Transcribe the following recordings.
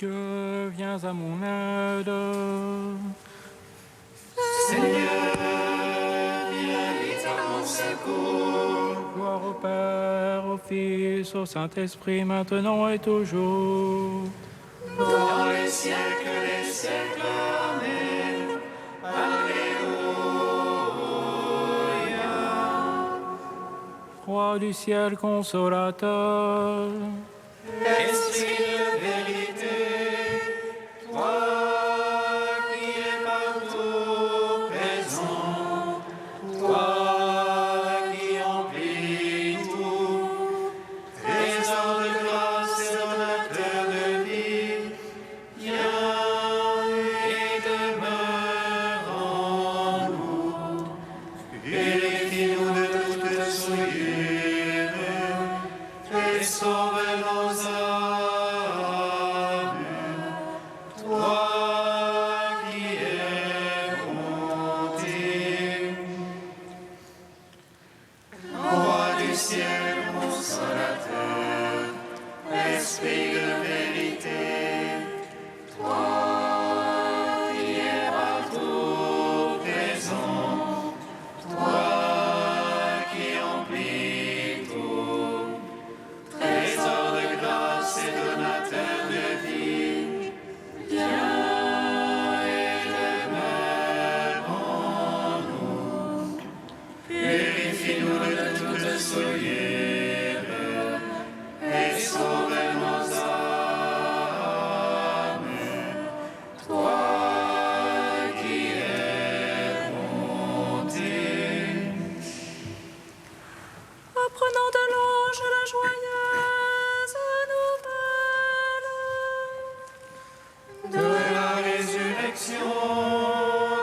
Dieu, viens à mon aide. Seigneur, viens vite à mon secours. Gloire au Père, au Fils, au Saint-Esprit, maintenant et toujours. Dans les siècles des siècles, Amen. Alléluia. Roi du ciel consolateur, Esprit de vérité, toi qui es partout présent, toi qui emplis tout, trésor de grâce et donateur de vie, viens et demeure en nous. Purifie-nous de toute souillure et sauve nos âmes. Toi qui es bonté, Roi du ciel consolateur, Esprit de vérité, toi qui es partout présent, toi qui emplis tout, trésor de grâce et donateur de vie, viens et demeure en nous. Purifie-nous de toute souillure et sauve nos âmes. Toi qui es bonté. Apprenant de l'ange la joyeuse nouvelle De la résurrection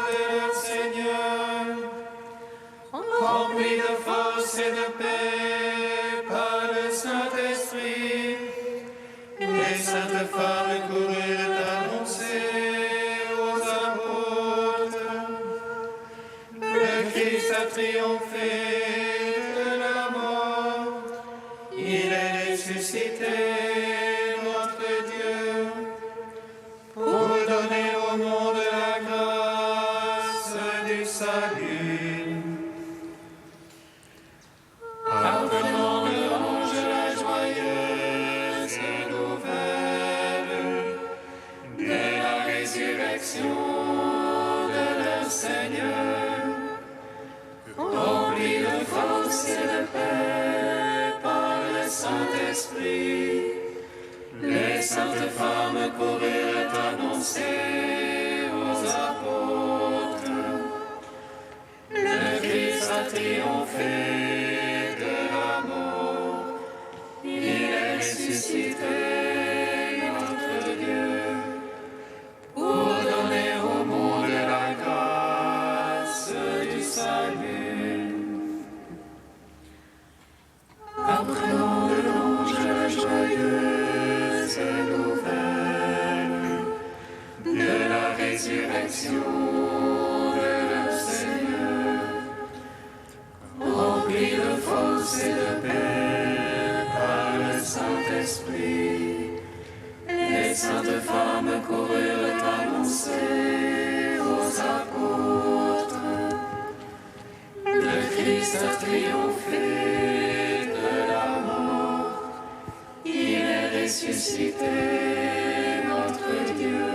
de notre Seigneur, rempli de force et de paix par le Saint-Esprit, les saintes femmes coururent annoncer aux apôtres: le Christ a triomphé de la mort, il est ressuscité, notre Dieu, pour donner au monde la grâce du salut. Apprenant de l'ange la joyeuse nouvelle de la résurrection de leur Seigneur, rempli de force et de paix par le Saint-Esprit, les saintes femmes coururent annoncer aux apôtres: le Christ a triomphé de la mort, il est ressuscité, notre Dieu, pour donner au monde la grâce du salut. Apprenant de l'ange la joyeuse nouvelle de la résurrection de leur Seigneur, rempli de force et de paix par le Saint-Esprit, les saintes femmes coururent annoncer aux apôtres: le Christ a triomphé de la mort, il est ressuscité, notre Dieu,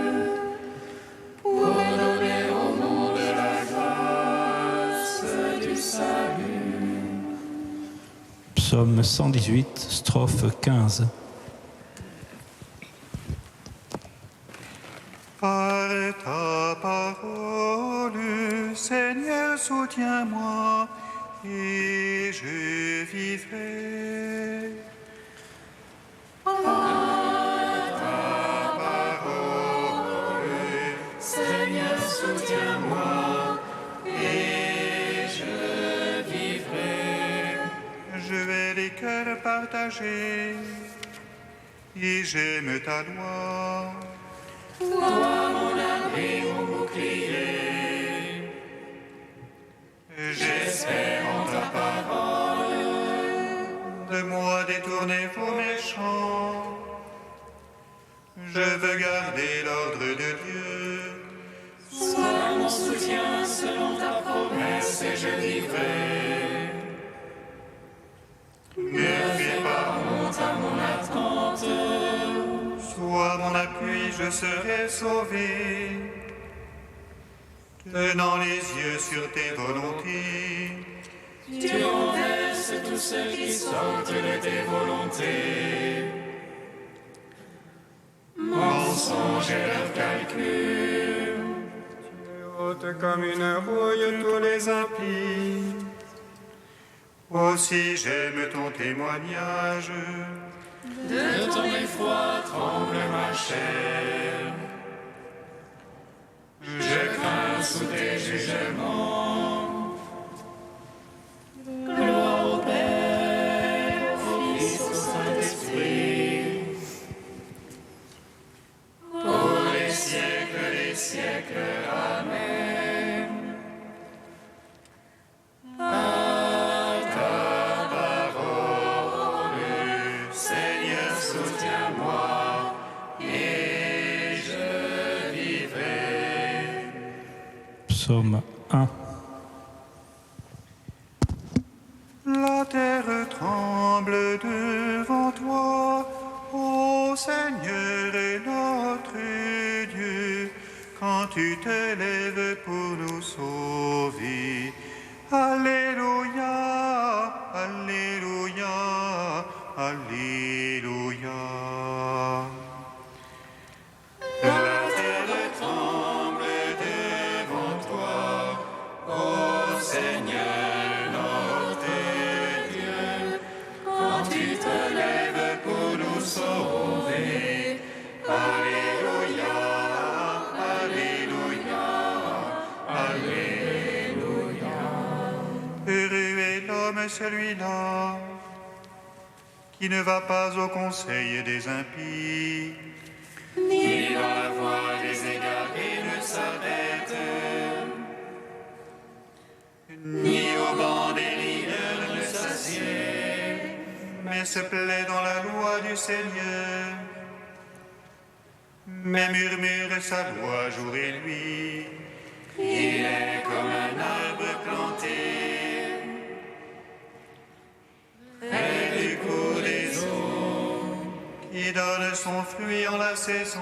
pour donner au monde la grâce du salut. Psaume 118, strophe 15. Par ta parole, Seigneur, soutiens-moi et je vivrai. Seigneur, soutiens-moi et je vivrai. Je vais les cœurs partagés et j'aime ta loi. Toi, mon abri, mon bouclier, j'espère en ta parole. De moi détournez vos méchants, Je veux garder l'ordre de Dieu. Sois mon soutien selon ta promesse et je vivrai. Ne fais pas honte à mon attente. Sois mon appui, je serai sauvé. Tenant les yeux sur tes volontés, Tu renverses tous ceux qui sortent de tes volontés. Mensonge et leur calcul. ôte comme une rouille tous les impies. Aussi j'aime ton témoignage. De ton effroi tremble ma chair. Je crains sous tes jugements. Gloire au Père, au Fils, au Saint-Esprit. Pour les siècles des siècles. Amen. À ta parole, Seigneur, soutiens-moi et je vivrai. Psaume 1. La terre tremble devant toi, ô Seigneur et notre Dieu, quand tu t'élèves pour nous sauver. Alléluia, Alléluia, Alléluia. La terre tremble devant toi, ô Seigneur notre Dieu, Quand tu te lèves pour nous sauver. Alléluia, Alléluia, Alléluia. Heureux est l'homme celui-là qui ne va pas au conseil des impies, Ni dans la voie des égarés ne s'arrête, ni au banc des rieurs ne s'assied. mais se plaît dans la loi du Seigneur, mais murmure sa loi jour et nuit. Il est comme un arbre planté près du cours des eaux, qui donne son fruit en la saison,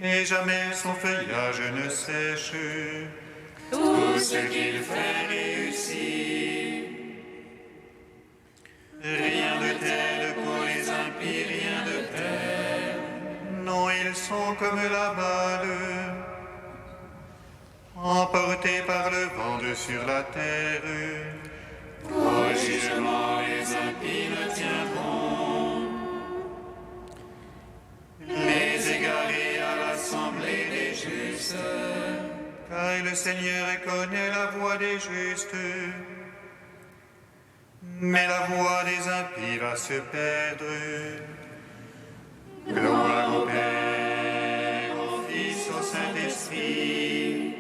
et jamais son feuillage ne sèche. tout ce qu'il fait réussit. Rien de tel pour les impies, rien de tel. Non, ils sont comme la balle, emportés par le vent de sur la terre. Au jugement, les impies ne tiendront. Les égarés à l'assemblée des justes. Car le Seigneur connaît la voie des justes, mais la voie des impies va se perdre. Gloire au Père, au Fils, au Saint-Esprit,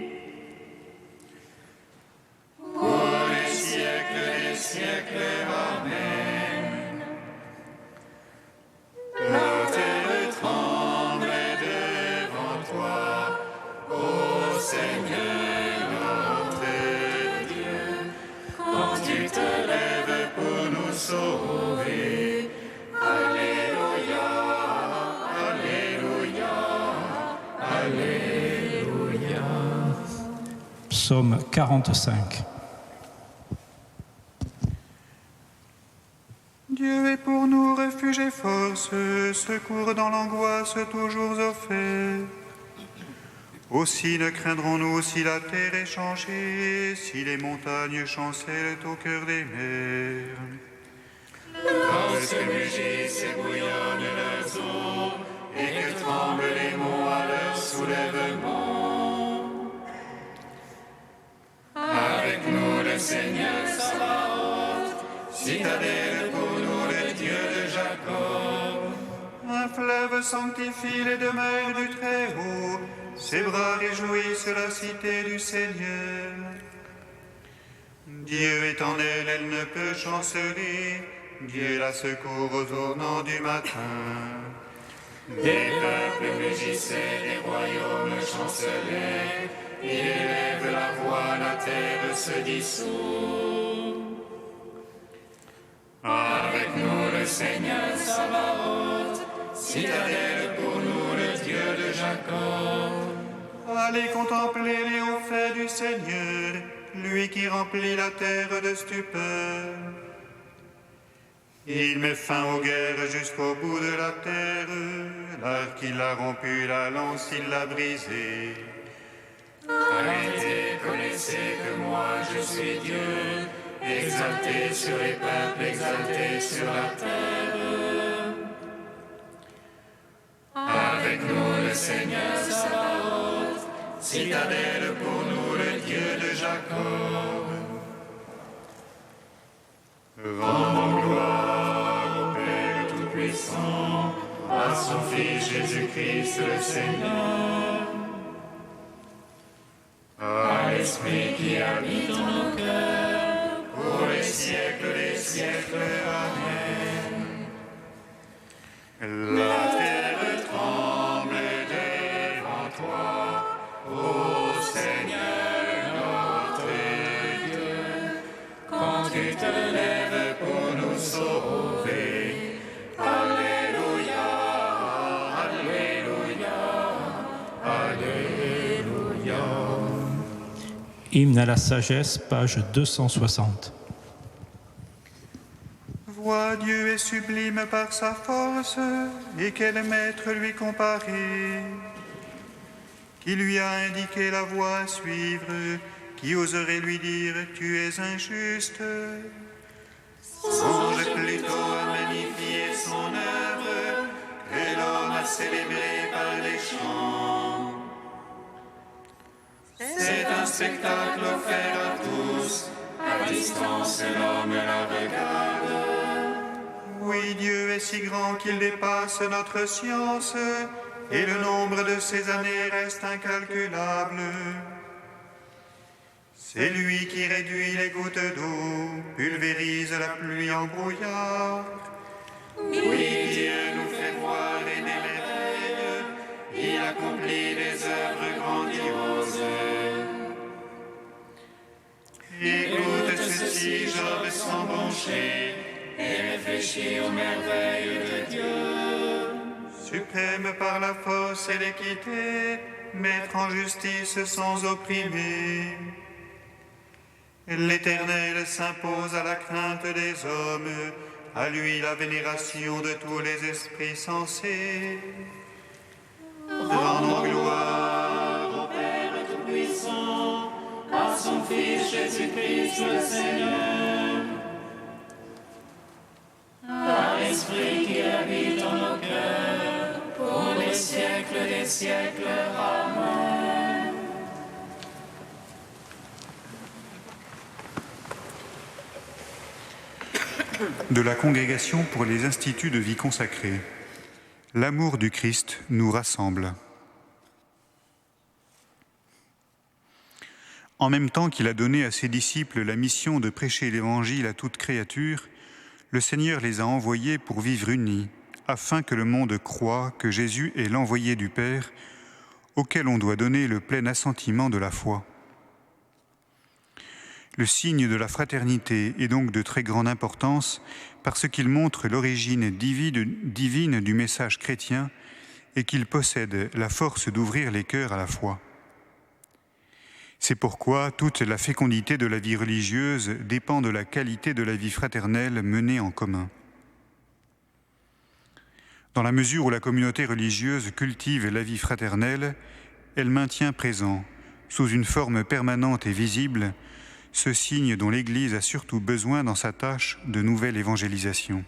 Pour les siècles des siècles. Amen. La terre tremble devant toi, ô Seigneur notre Dieu, quand tu te lèves pour nous sauver. Alléluia, Alléluia, Alléluia. Psaume 45. Dieu est pour nous refuge et force, secours dans l'angoisse toujours offert. Aussi ne craindrons-nous si la terre est changée, si les montagnes chancellent au cœur des mers. Lorsque mugissent et bouillonnent leurs eaux, et que tremblent les monts à leur soulèvement. Avec nous le Seigneur Sabaoth, citadelle pour nous le Dieu de Jacob. Un fleuve sanctifie les demeures du Très-Haut, ses bras réjouissent la cité du Seigneur. Dieu est en elle, elle ne peut chanceler, Dieu la secourt au tournant du matin. Des peuples mugissaient, des royaumes chancelaient. Il élève la voix, la terre se dissout. Avec nous le Seigneur Sabaoth, citadelle pour nous le Dieu de Jacob. Allez contempler les hauts faits du Seigneur, lui qui remplit la terre de stupeur. Il met fin aux guerres jusqu'au bout de la terre. L'arc il a rompu, la lance il l'a brisée. Arrêtez, connaissez que moi je suis Dieu, exalté sur les peuples, exalté sur la terre. Avec nous le Seigneur Sabaoth, citadelle pour nous le Dieu de Jacob. Rendons gloire au Père Tout-Puissant, à son Fils Jésus-Christ le Seigneur, à l'Esprit qui habite en nos cœurs, pour les siècles des siècles. Amen. La terre tremble devant toi, ô Seigneur notre Dieu, quand tu te lèves pour nous sauver. Alléluia, Alléluia, Alléluia. Hymne à la sagesse, page 260. Vois, Dieu est sublime par sa force, et quel maître lui comparer? Qui lui a indiqué la voie à suivre? Qui oserait lui dire tu es injuste? Songe plutôt à magnifier son œuvre, que l'homme a célébré par les chants. C'est un spectacle offert à tous, à distance l'homme la regarde. Oui, Dieu est si grand qu'il dépasse notre science, et le nombre de ses années reste incalculable. C'est lui qui réduit les gouttes d'eau, pulvérise la pluie en brouillard. Oui, Dieu nous fait voir et des merveilles, il accomplit des œuvres grandioses. Écoute ceci, Job, sans broncher, et réfléchis aux merveilles de Dieu. Suprême par la force et l'équité, maître en justice sans opprimer. L'Éternel s'impose à la crainte des hommes, à lui la vénération de tous les esprits sensés. Rendons gloire au Père Tout-Puissant, à son Fils Jésus-Christ le Seigneur, à l'Esprit qui habite en nos cœurs, pour les siècles des siècles. Amen. De la Congrégation pour les instituts de vie consacrée. L'amour du Christ nous rassemble. En même temps qu'il a donné à ses disciples la mission de prêcher l'Évangile à toute créature, le Seigneur les a envoyés pour vivre unis, afin que le monde croie que Jésus est l'envoyé du Père, auquel on doit donner le plein assentiment de la foi. Le signe de la fraternité est donc de très grande importance parce qu'il montre l'origine divine du message chrétien et qu'il possède la force d'ouvrir les cœurs à la foi. C'est pourquoi toute la fécondité de la vie religieuse dépend de la qualité de la vie fraternelle menée en commun. Dans la mesure où la communauté religieuse cultive la vie fraternelle, elle maintient présent, sous une forme permanente et visible, ce signe dont l'Église a surtout besoin dans sa tâche de nouvelle évangélisation.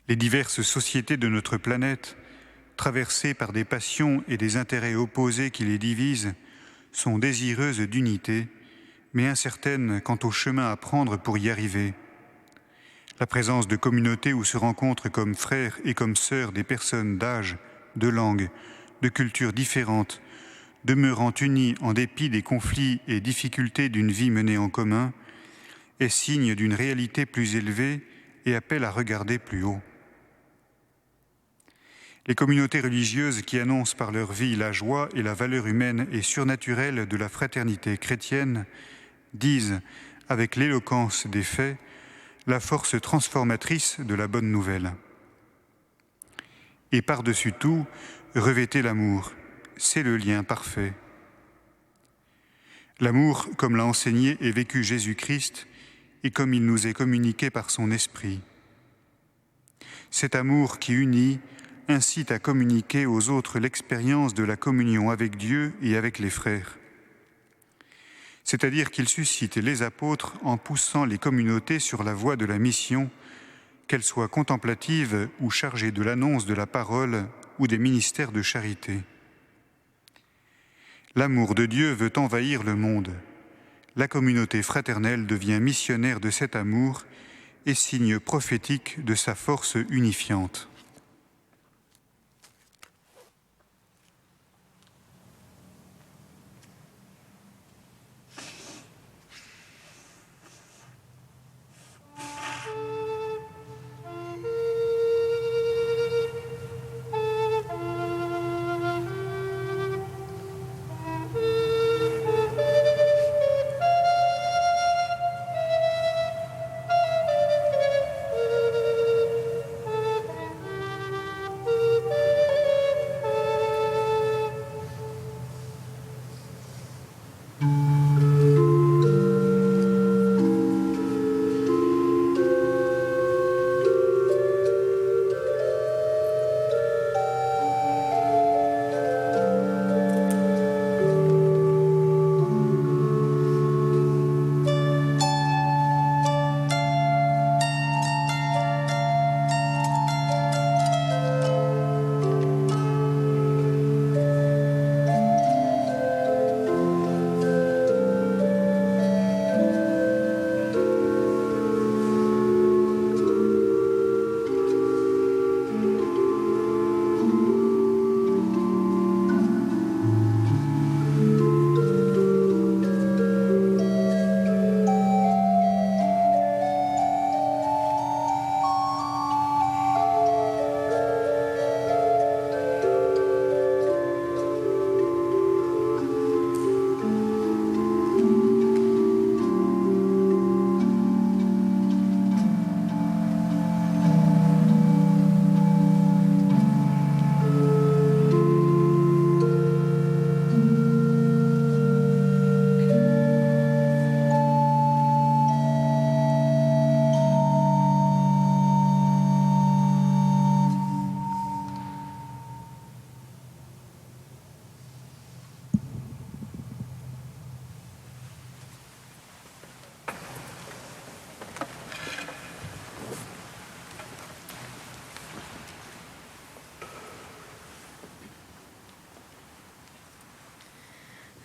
Les diverses sociétés de notre planète, traversées par des passions et des intérêts opposés qui les divisent, sont désireuses d'unité, mais incertaines quant au chemin à prendre pour y arriver. La présence de communautés où se rencontrent comme frères et comme sœurs des personnes d'âge, de langue, de cultures différentes, demeurant unis en dépit des conflits et difficultés d'une vie menée en commun, est signe d'une réalité plus élevée et appelle à regarder plus haut. Les communautés religieuses qui annoncent par leur vie la joie et la valeur humaine et surnaturelle de la fraternité chrétienne disent, avec l'éloquence des faits, la force transformatrice de la bonne nouvelle. Et par-dessus tout, revêtez l'amour, c'est le lien parfait. L'amour, comme l'a enseigné et vécu Jésus-Christ, et comme il nous est communiqué par son Esprit. Cet amour qui unit, incite à communiquer aux autres l'expérience de la communion avec Dieu et avec les frères. C'est-à-dire qu'il suscite les apôtres en poussant les communautés sur la voie de la mission, qu'elles soient contemplatives ou chargées de l'annonce de la parole ou des ministères de charité. L'amour de Dieu veut envahir le monde. La communauté fraternelle devient missionnaire de cet amour et signe prophétique de sa force unifiante.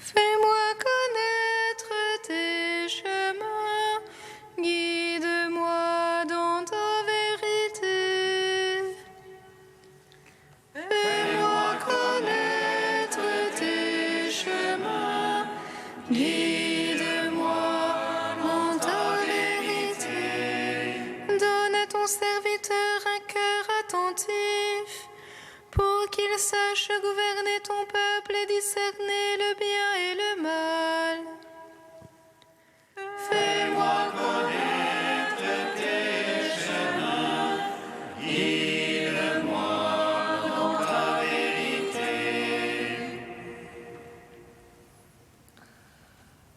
Fais-moi connaître tes chemins, guide-moi dans ta vérité. Fais-moi connaître tes chemins, guide-moi dans ta vérité. Donne à ton serviteur un cœur attentif, pour qu'il sache gouverner ton peuple et discerner le bien et le mal. Fais-moi connaître tes chemins, guide-moi dans ta vérité.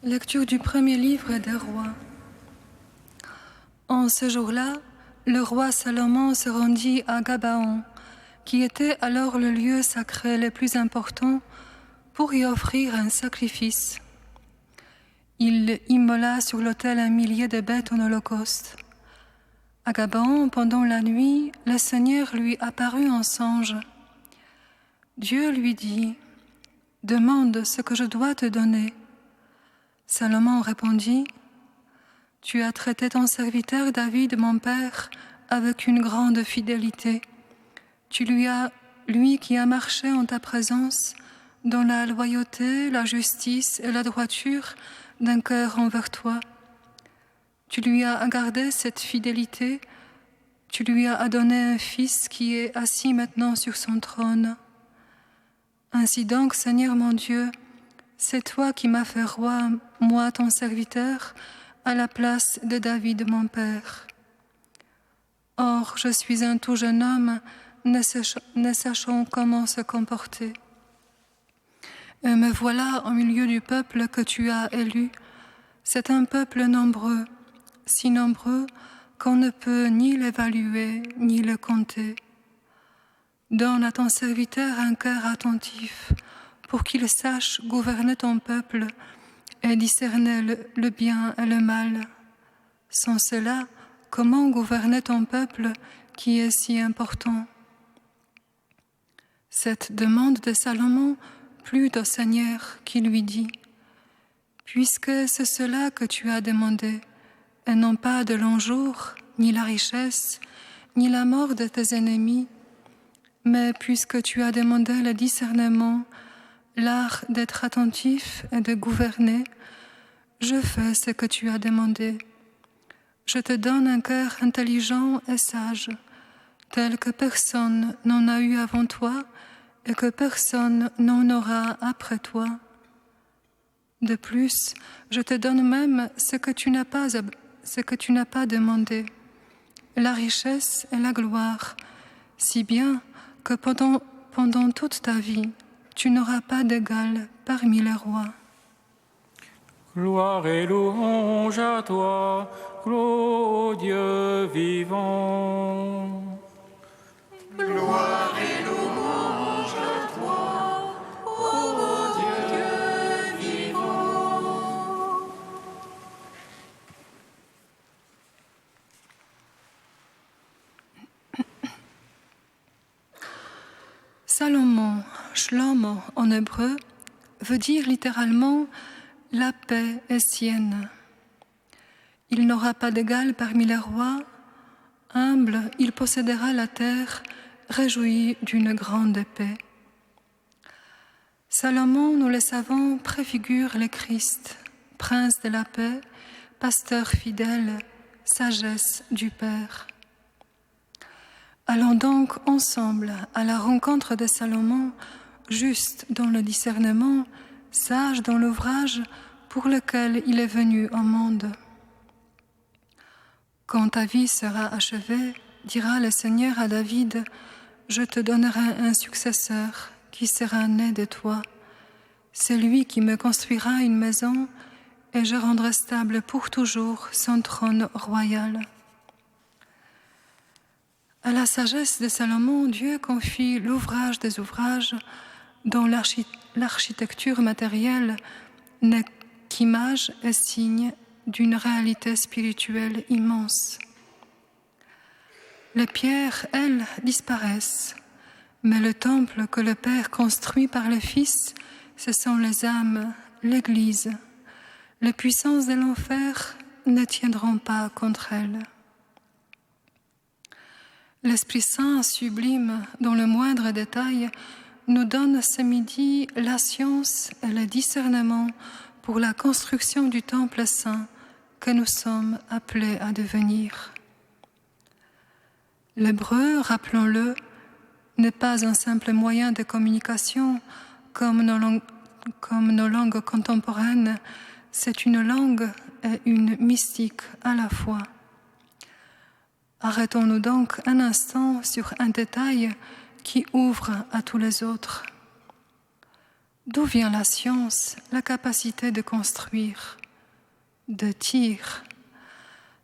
Lecture du premier livre des rois. En ce jour-là, le roi Salomon se rendit à Gabaon, qui était alors le lieu sacré le plus important, pour y offrir un sacrifice. Il immola sur l'autel 1 millier de bêtes en holocauste. À Gabaon, pendant la nuit, le Seigneur lui apparut en songe. Dieu lui dit : « Demande ce que je dois te donner. » Salomon répondit : « Tu as traité ton serviteur David, mon père, avec une grande fidélité. Lui qui a marché en ta présence, dans la loyauté, la justice et la droiture d'un cœur envers toi. Tu lui as gardé cette fidélité, Tu lui as donné un fils qui est assis maintenant sur son trône. Ainsi donc, Seigneur mon Dieu, c'est toi qui m'as fait roi, moi ton serviteur, à la place de David mon père. Or, je suis un tout jeune homme, ne sachant comment se comporter. Et me voilà au milieu du peuple que tu as élu. C'est un peuple nombreux, si nombreux qu'on ne peut ni l'évaluer ni le compter. Donne à ton serviteur un cœur attentif pour qu'il sache gouverner ton peuple et discerner le bien et le mal. Sans cela, comment gouverner ton peuple qui est si important? Cette demande de Salomon plut au Seigneur qui lui dit: puisque c'est cela que tu as demandé, et non pas de longs jours, ni la richesse, ni la mort de tes ennemis, mais puisque tu as demandé le discernement, l'art d'être attentif et de gouverner, je fais ce que tu as demandé. Je te donne un cœur intelligent et sage, tel que personne n'en a eu avant toi et que personne n'en aura après toi. De plus, je te donne même ce que tu n'as pas demandé, la richesse et la gloire, si bien que pendant toute ta vie, tu n'auras pas d'égal parmi les rois. Gloire et louange à toi, ô Dieu vivant. Gloire et louange à toi, ô Dieu vivant. Salomon, Shlomo en hébreu, veut dire littéralement « la paix est sienne ». Il n'aura pas d'égal parmi les rois, humble, il possédera la terre, réjoui d'une grande paix. Salomon, nous le savons, préfigure le Christ, prince de la paix, pasteur fidèle, sagesse du Père. Allons donc ensemble à la rencontre de Salomon, juste dans le discernement, sage dans l'ouvrage pour lequel il est venu au monde. Quand ta vie sera achevée, dira le Seigneur à David, « Je te donnerai un successeur qui sera né de toi. C'est lui qui me construira une maison et je rendrai stable pour toujours son trône royal. » À la sagesse de Salomon, Dieu confie l'ouvrage des ouvrages dont l'architecture matérielle n'est qu'image et signe d'une réalité spirituelle immense. Les pierres, elles, disparaissent, mais le temple que le Père construit par le Fils, ce sont les âmes, l'Église. Les puissances de l'enfer ne tiendront pas contre elles. L'Esprit Saint sublime, dans le moindre détail, nous donne ce midi la science et le discernement pour la construction du temple saint que nous sommes appelés à devenir. L'hébreu, rappelons-le, n'est pas un simple moyen de communication comme nos langues contemporaines, c'est une langue et une mystique à la fois. Arrêtons-nous donc un instant sur un détail qui ouvre à tous les autres. D'où vient la science, la capacité de construire, de Tyr?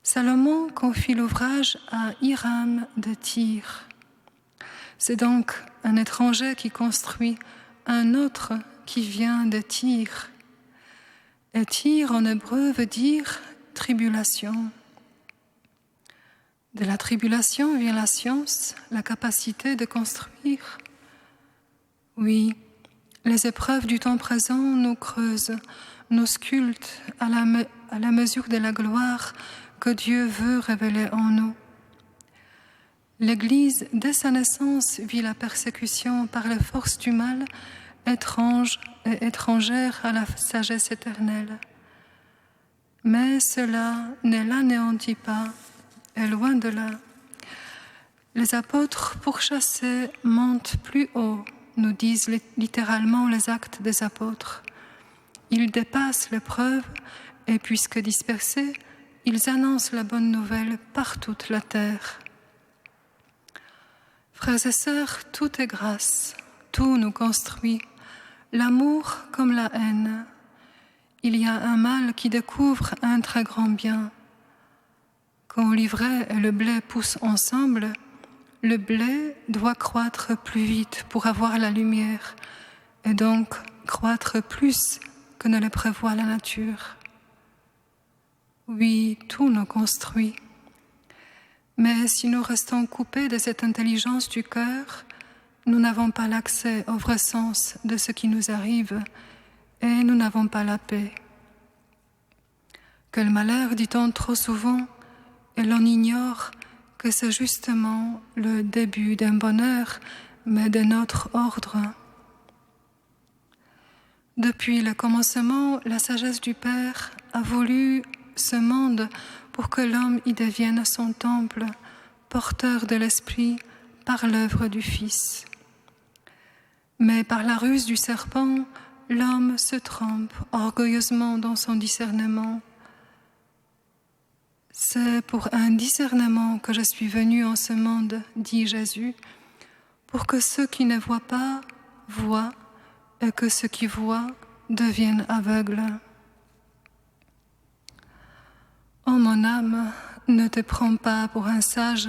Salomon confie l'ouvrage à Hiram de Tyr. C'est donc un étranger qui construit un autre qui vient de Tyr. Et Tyr en hébreu veut dire tribulation. De la tribulation vient la science, la capacité de construire. Oui, les épreuves du temps présent nous creusent, nous sculptent à la mesure de la gloire que Dieu veut révéler en nous. L'Église, dès sa naissance, vit la persécution par les forces du mal, étrange et étrangère à la sagesse éternelle. Mais cela ne l'anéantit pas, et loin de là. Les apôtres pourchassés montent plus haut, nous disent littéralement les actes des apôtres. Ils dépassent l'épreuve et puisque dispersés, ils annoncent la bonne nouvelle par toute la terre. Frères et sœurs, tout est grâce, tout nous construit, l'amour comme la haine. Il y a un mal qui découvre un très grand bien. Quand l'ivraie et le blé poussent ensemble, le blé doit croître plus vite pour avoir la lumière et donc croître plus que ne le prévoit la nature. Oui, tout nous construit. Mais si nous restons coupés de cette intelligence du cœur, nous n'avons pas l'accès au vrai sens de ce qui nous arrive et nous n'avons pas la paix. Quel malheur, dit-on trop souvent, et l'on ignore que c'est justement le début d'un bonheur, mais d'un autre ordre. Depuis le commencement, la sagesse du Père a voulu ce monde pour que l'homme y devienne son temple, porteur de l'Esprit par l'œuvre du Fils. Mais par la ruse du serpent, l'homme se trompe orgueilleusement dans son discernement. C'est pour un discernement que je suis venu en ce monde, dit Jésus, pour que ceux qui ne voient pas voient et que ceux qui voient deviennent aveugles. Ô mon âme, ne te prends pas pour un sage,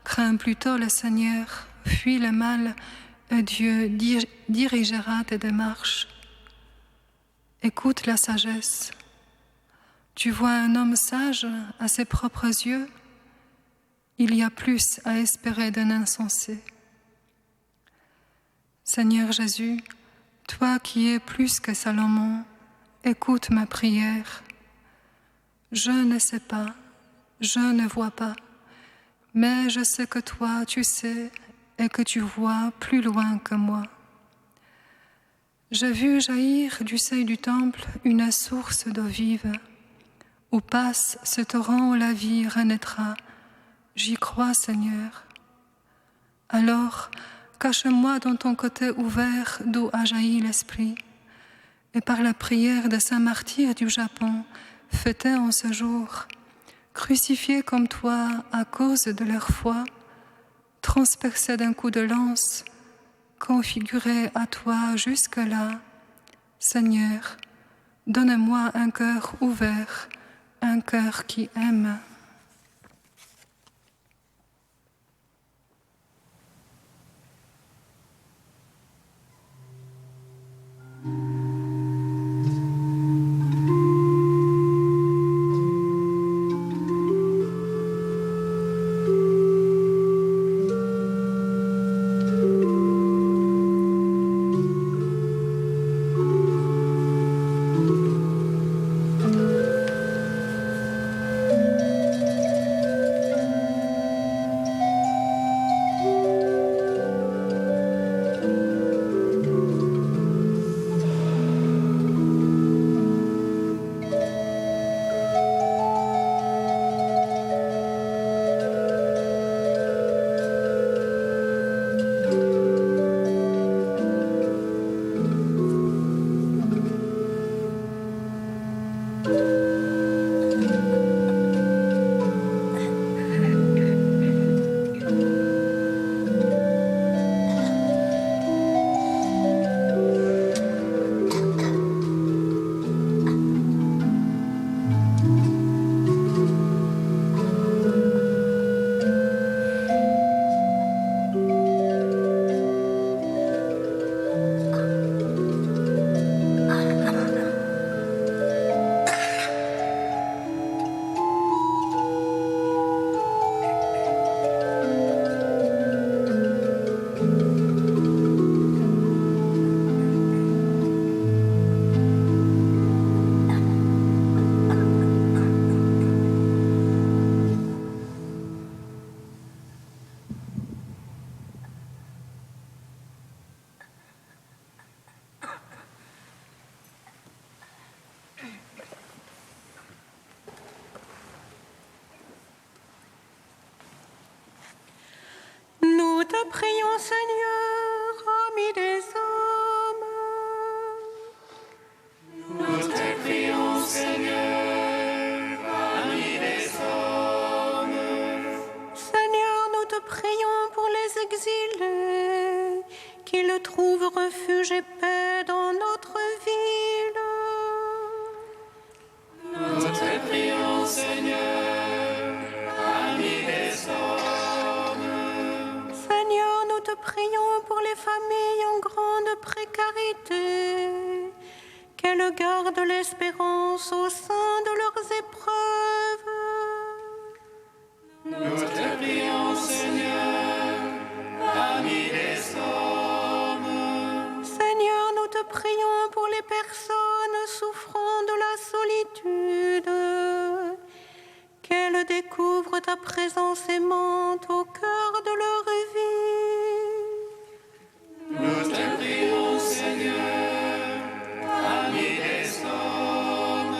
crains plutôt le Seigneur, fuis le mal et Dieu dirigera tes démarches. Écoute la sagesse. Tu vois un homme sage à ses propres yeux, il y a plus à espérer d'un insensé. Seigneur Jésus, toi qui es plus que Salomon, écoute ma prière. Je ne sais pas, je ne vois pas, mais je sais que toi tu sais et que tu vois plus loin que moi. J'ai vu jaillir du seuil du temple une source d'eau vive. Où passe ce torrent où la vie renaîtra, j'y crois, Seigneur. Alors, cache-moi dans ton côté ouvert d'où a jailli l'Esprit, et par la prière de Saint Martyr du Japon, fêté en ce jour, crucifiés comme toi à cause de leur foi, transpercés d'un coup de lance, configurés à toi jusque-là, Seigneur, donne-moi un cœur ouvert, un cœur qui aime. te prions, Seigneur, ami des hommes. Nous te prions, Seigneur, ami des hommes. Seigneur, nous te prions pour les exilés, qu'ils trouvent refuge et paix dans notre ville. Nous te prions, Seigneur, ami des hommes. Seigneur, nous te prions pour les familles en grande précarité, qu'elles gardent l'espérance au sein de leurs épreuves. Nous te prions, Seigneur, ami des hommes. Seigneur, nous te prions pour les personnes souffrant de la solitude, qu'elles découvrent ta présence aimante au cœur de leur vie. Nous te prions, Seigneur, ami des hommes.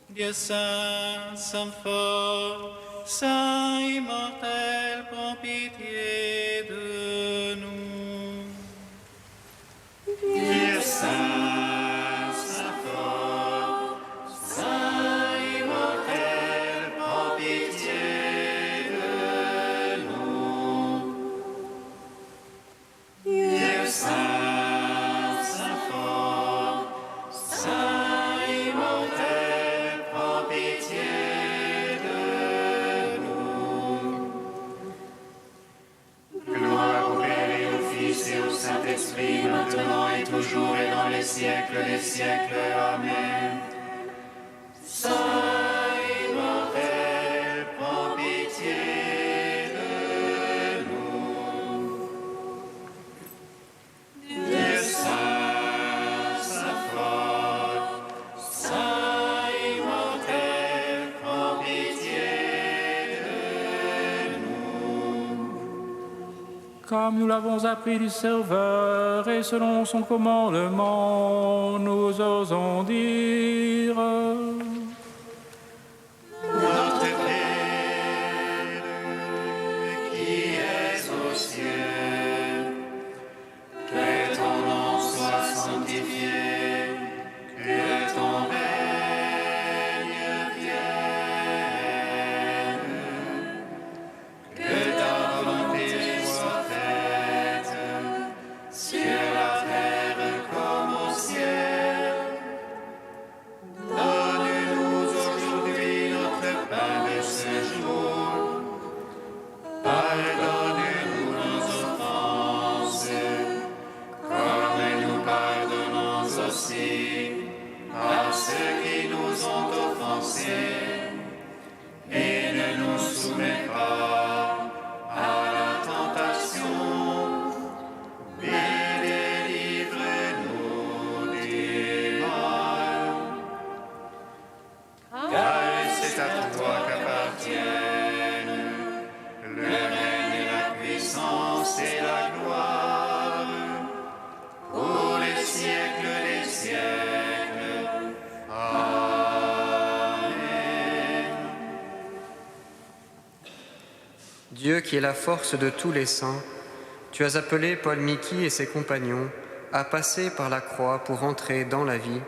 Dieu saint, saint fort, saint immortel, prends pitié de nous. Dieu saint, saint fort, saint immortel, prends pitié de nous. Dieu saint, saint fort, saint immortel, prends pitié de nous. Gloire au Père et au Fils et au Saint-Esprit, maintenant et toujours et dans les siècles des siècles. Amen. Saint immortel, prends pitié de nous. Dieu saint, saint fort, saint immortel, prends pitié de nous. Comme nous l'avons appris du Sauveur et selon son commandement, nous osons dire Notre Père, qui es aux cieux, que ton nom soit sanctifié, que ton règne vienne, que ta volonté soit faite sur la terre comme au ciel. Donne-nous aujourd'hui notre pain de ce jour. Pardonne-nous nos offenses, comme nous pardonnons aussi à ceux qui nous ont offensés. Et ne nous soumets pas à la tentation, mais délivre-nous du mal. Car c'est à toi qu'appartiennent le règne et la puissance et la gloire pour les siècles des siècles. Amen. Dieu qui est la force de tous les saints, tu as appelé Paul Miki et ses compagnons à passer par la croix pour entrer dans la vie.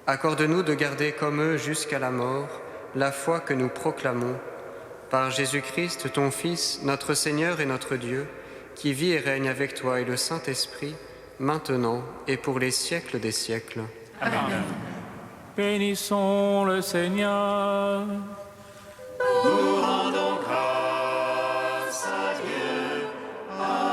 Accorde-nous de garder comme eux jusqu'à la mort la foi que nous proclamons. Par Jésus-Christ, ton Fils, notre Seigneur et notre Dieu, qui vit et règne avec toi et le Saint-Esprit, maintenant et pour les siècles des siècles. Amen. Bénissons le Seigneur. Nous rendons grâce à Dieu. Amen.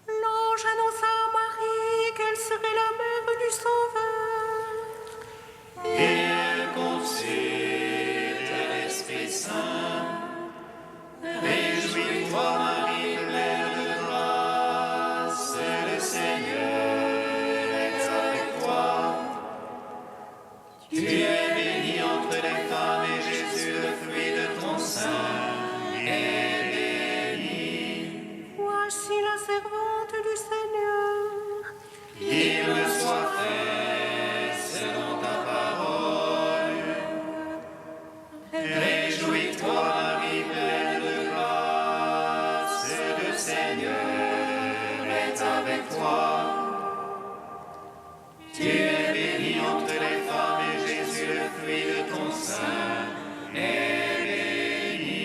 L'ange annonça à Marie qu'elle serait la mère du Sauveur. Et elle conçut de l'Esprit Saint. Réjouis-toi, Marie, pleine de grâce, le Seigneur est avec toi. Tu es bénie entre les femmes et Jésus, le fruit de ton sein, est béni. Voici la servante du Seigneur. Qu'il me soit fait selon ta parole. Seigneur est avec toi. Tu es bénie entre les femmes et Jésus, le fruit de ton sein, est béni.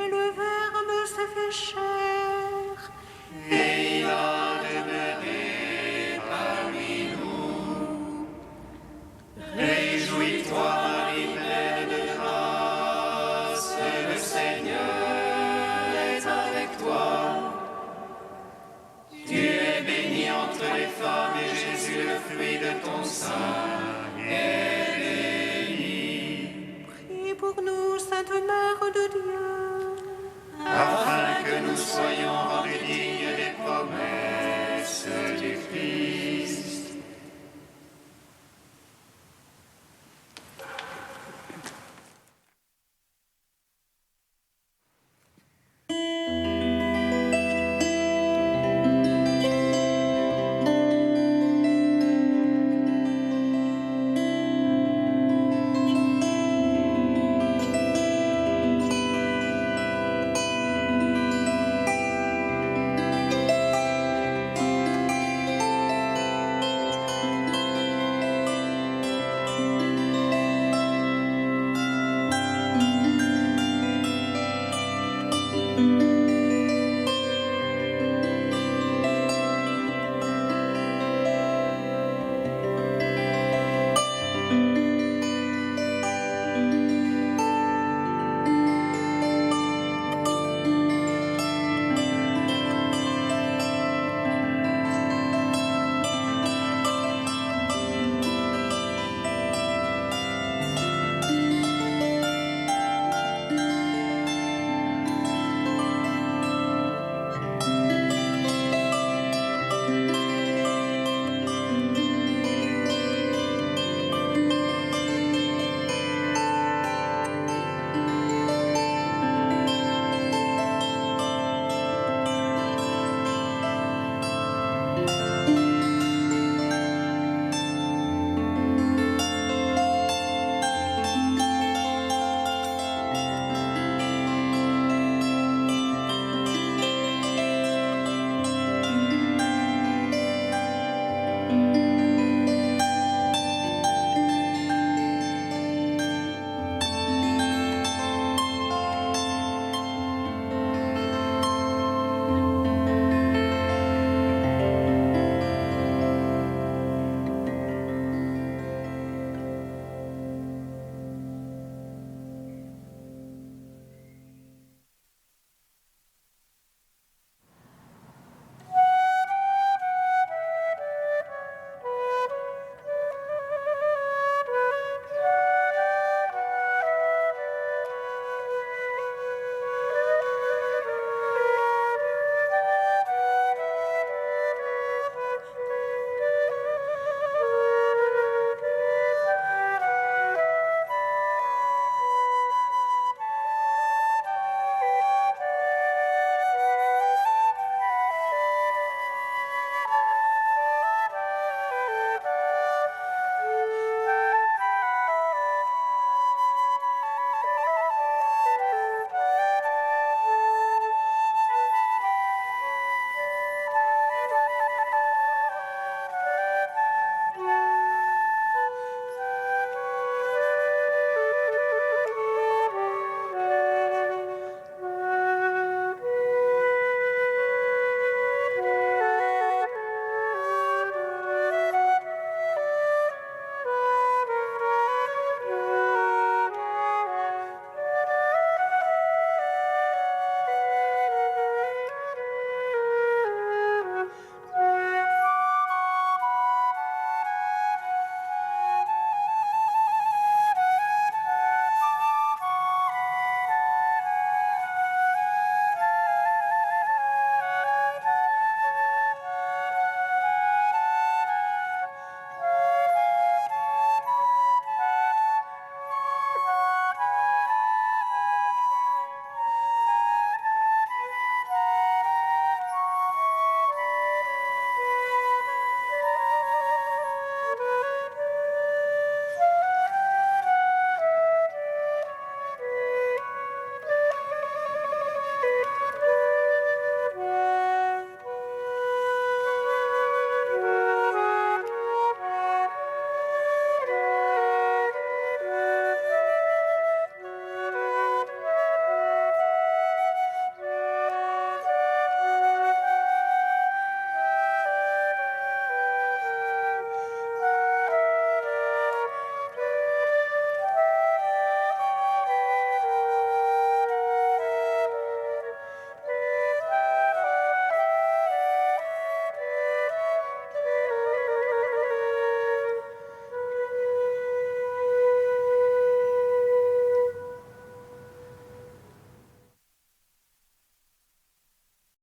Et le Verbe s'est fait chair. Et il a demeuré parmi nous. Réjouis-toi, Marie, pleine de grâce, le Seigneur est avec toi. Tu es bénie entre les femmes et Jésus, le fruit de ton sein, est béni. Prie pour nous, Sainte Mère de Dieu, Afin que nous soyons